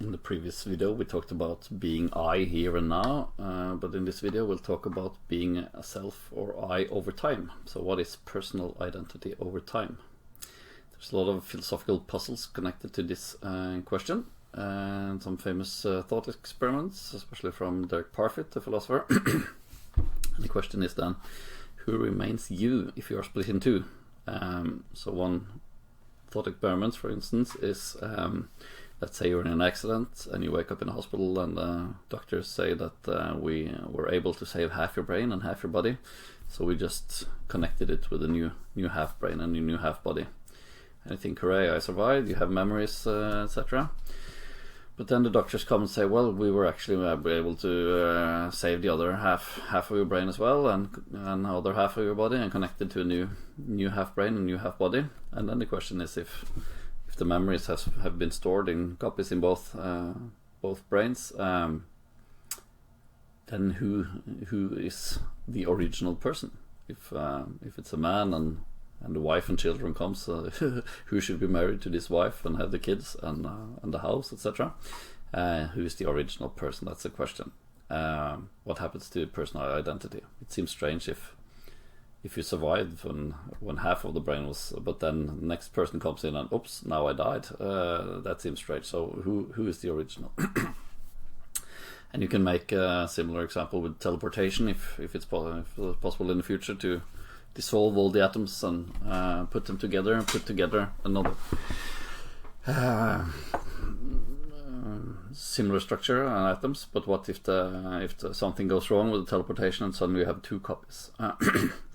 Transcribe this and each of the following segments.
In the previous video we talked about being I here and now, but in this video we'll talk about being a self or I over time. So what is personal identity over time? There's a lot of philosophical puzzles connected to this question, and some famous thought experiments, especially from Derek Parfit, the philosopher. And the question is then, who remains you if you are split in two? So one thought experiment, for instance, is let's say you're in an accident and you wake up in a hospital and doctors say that we were able to save half your brain and half your body, so we just connected it with a new half brain and a new half body. And you think, hooray, I survived, you have memories, etc. But then the doctors come and say, well, we were actually able to save the other half of your brain as well, and the other half of your body, and connect it to a new half brain and new half body. And then the question is, if the memories have been stored in copies in both brains, then who is the original person? If it's a man and the wife and children comes, who should be married to this wife and have the kids and the house, etc. Who is the original person? That's the question. What happens to personal identity? It seems strange if you survived when half of the brain was, but then the next person comes in and oops, now I died. That seems strange. So who is the original? And you can make a similar example with teleportation, if it's possible in the future to dissolve all the atoms and put them together and put together another similar structure and atoms. But what if something goes wrong with the teleportation and suddenly you have two copies?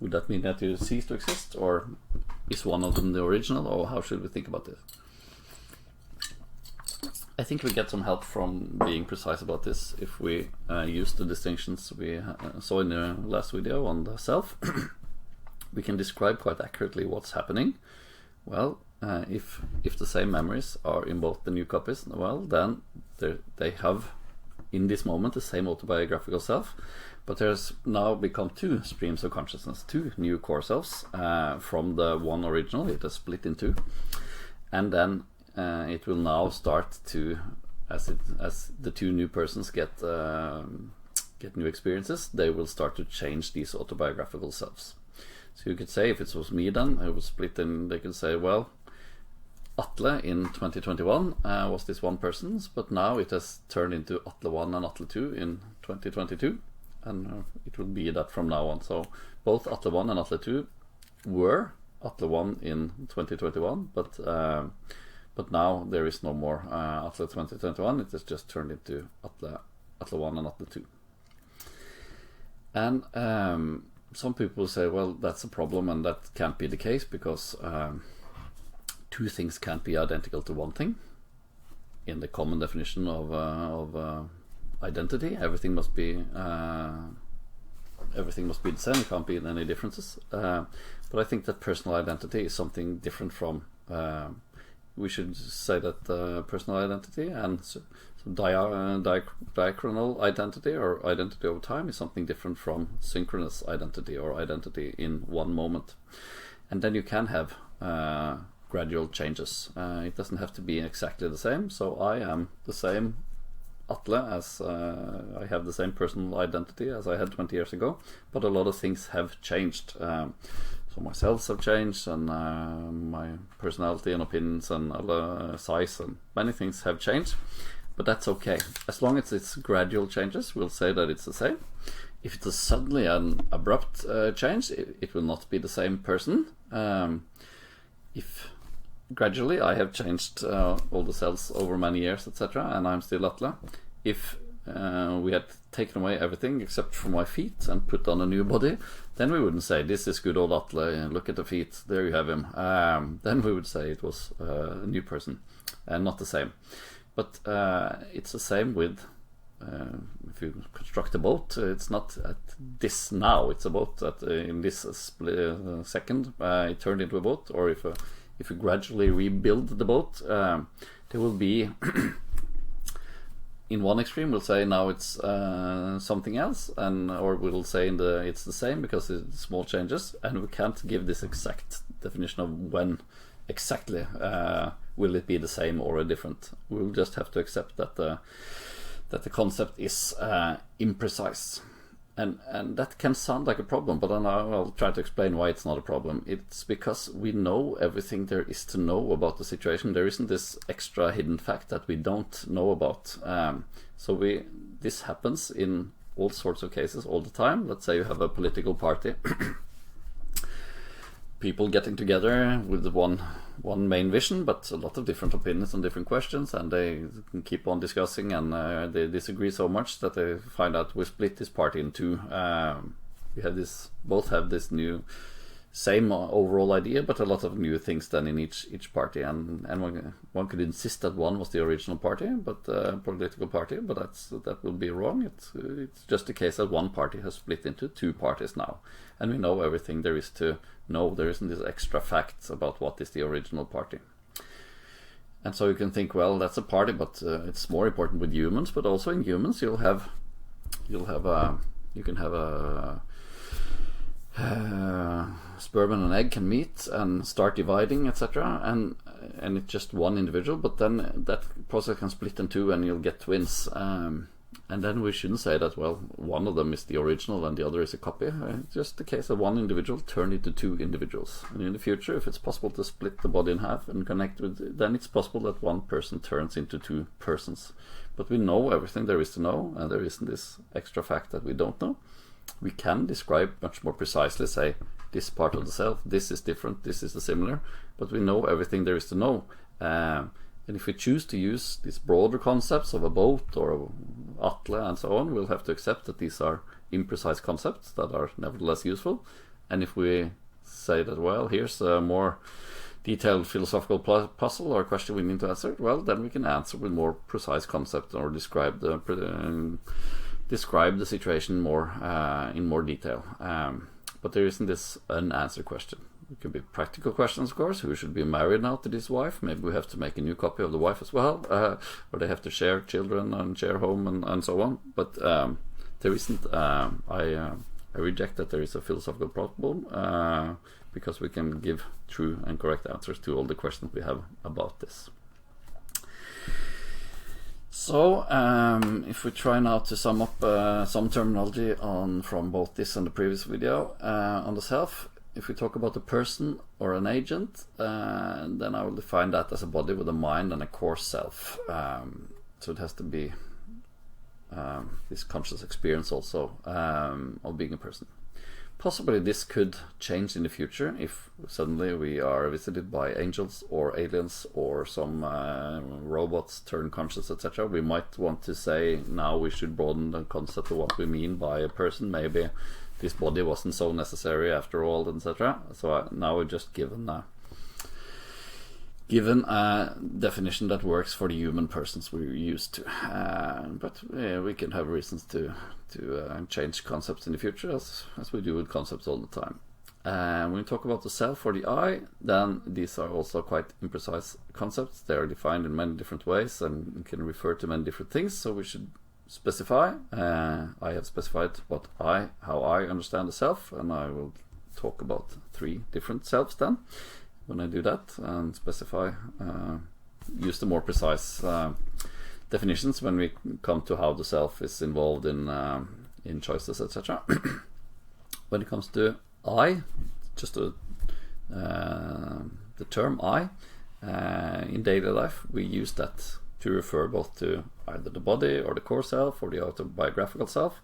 Would that mean that you cease to exist, or is one of them the original, or how should we think about this? I think we get some help from being precise about this if we use the distinctions we saw in the last video on the self. We can describe quite accurately what's happening. Well, if the same memories are in both the new copies, well, then they have in this moment the same autobiographical self, but there's now become two streams of consciousness, two new core selves from the one original. It is split in two, and then it will now start to, as the two new persons get new experiences, they will start to change these autobiographical selves. So you could say, if it was me then, I would split in, they could say, well, Atle in 2021 was this one person, but now it has turned into Atle 1 and Atle 2 in 2022, and it will be that from now on. So both Atle 1 and Atle 2 were Atle 1 in 2021, but now there is no more Atle 2021, it has just turned into Atle 1 and Atle 2. And some people say, well, that's a problem and that can't be the case because two things can't be identical to one thing. In the common definition of identity, everything must be the same. There can't be any differences. But I think that personal identity is something different from. We should say that personal identity and diachronal identity or identity over time is something different from synchronous identity or identity in one moment. And then you can have gradual changes. It doesn't have to be exactly the same. So I am the same Atle as I have the same personal identity as I had 20 years ago, but a lot of things have changed. So my cells have changed, and my personality and opinions and size and many things have changed. But that's okay. As long as it's gradual changes, we'll say that it's the same. If it's suddenly an abrupt change, it will not be the same person. If gradually I have changed all the cells over many years, etc., and I'm still Atle. If we had taken away everything except for my feet and put on a new body, then we wouldn't say, this is good old Atle, look at the feet, there you have him. Then we would say it was a new person and not the same. But it's the same with, if you construct a boat, it's not at this now, it's a boat that in this second it turned into a boat. Or if you gradually rebuild the boat, there will be in one extreme we'll say now it's something else, or we'll say it's the same because it's small changes, and we can't give this exact definition of when exactly will it be the same or different. We'll just have to accept that the concept is imprecise. And that can sound like a problem, but then I'll try to explain why it's not a problem. It's because we know everything there is to know about the situation. There isn't this extra hidden fact that we don't know about. This happens in all sorts of cases all the time. Let's say you have a political party, people getting together with one main vision, but a lot of different opinions on different questions, and they can keep on discussing, and they disagree so much that they find out we split this party in two. We have both have this new same overall idea, but a lot of new things then in each party, and one could insist that one was the original party, but political party, but that will be wrong. It's just the case that one party has split into two parties now, and we know everything there is to know. There isn't this extra facts about what is the original party. And so you can think, well, that's a party, but it's more important with humans. But also in humans, you can have a sperm and an egg can meet and start dividing, etc. And it's just one individual, but then that process can split in two, and you'll get twins. And then we shouldn't say that, well, one of them is the original and the other is a copy. It's just the case that one individual turned into two individuals. And in the future, if it's possible to split the body in half and connect with, then it's possible that one person turns into two persons. But we know everything there is to know, and there isn't this extra fact that we don't know. We can describe much more precisely, say, this part of the self, this is different, this is similar, but we know everything there is to know. And if we choose to use these broader concepts of a boat or a Atle and so on, we'll have to accept that these are imprecise concepts that are nevertheless useful. And if we say that, well, here's a more detailed philosophical puzzle or question we need to answer, well, then we can answer with more precise concepts or describe the situation more in more detail. But there isn't this unanswered question. It could be practical questions, of course. Who should be married now to this wife? Maybe we have to make a new copy of the wife as well, or they have to share children and share home and so on. But there isn't. I reject that there is a philosophical problem because we can give true and correct answers to all the questions we have about this. So, if we try now to sum up some terminology from both this and the previous video on the self. If we talk about a person or an agent, then I will define that as a body with a mind and a core self. So it has to be this conscious experience also of being a person. Possibly this could change in the future if suddenly we are visited by angels or aliens or some robots turn conscious, etc. We might want to say now we should broaden the concept of what we mean by a person. Maybe this body wasn't so necessary after all, etc. So now we're just given a definition that works for the human persons we're used to. But we can have reasons to change concepts in the future, as we do with concepts all the time. When we talk about the self or the I, then these are also quite imprecise concepts. They are defined in many different ways and can refer to many different things, so we should specify. I have specified how I understand the self, and I will talk about 3 different selves then when I do that, and specify, use the more precise definitions when we come to how the self is involved in choices, etc. When it comes to I, just the term I, in daily life we use that to refer both to either the body or the core self or the autobiographical self.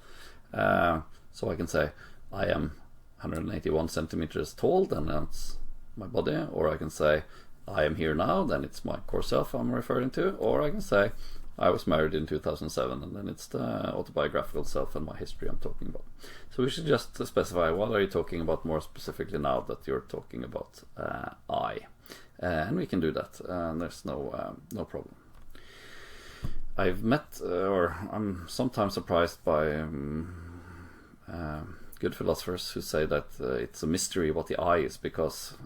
So I can say I am 181 centimeters tall, then that's my body, or I can say I am here now, then it's my core self I'm referring to, or I can say I was married in 2007, and then it's the autobiographical self and my history I'm talking about. So we should just specify what are you talking about more specifically now that you're talking about I, and we can do that, and there's no problem. I've met, or I'm sometimes surprised by good philosophers who say that it's a mystery what the I is, because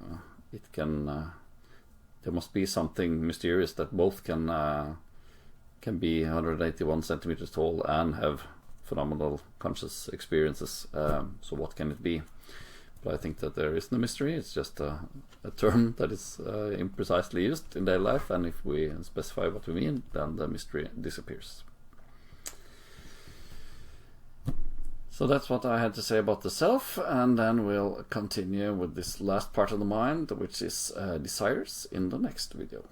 it can there must be something mysterious that both can be 181 centimeters tall and have phenomenal conscious experiences. So what can it be? But I think that there is no mystery. It's just a term that is imprecisely used in daily life, and if we specify what we mean, then the mystery disappears. So that's what I had to say about the self, and then we'll continue with this last part of the mind, which is desires, in the next video.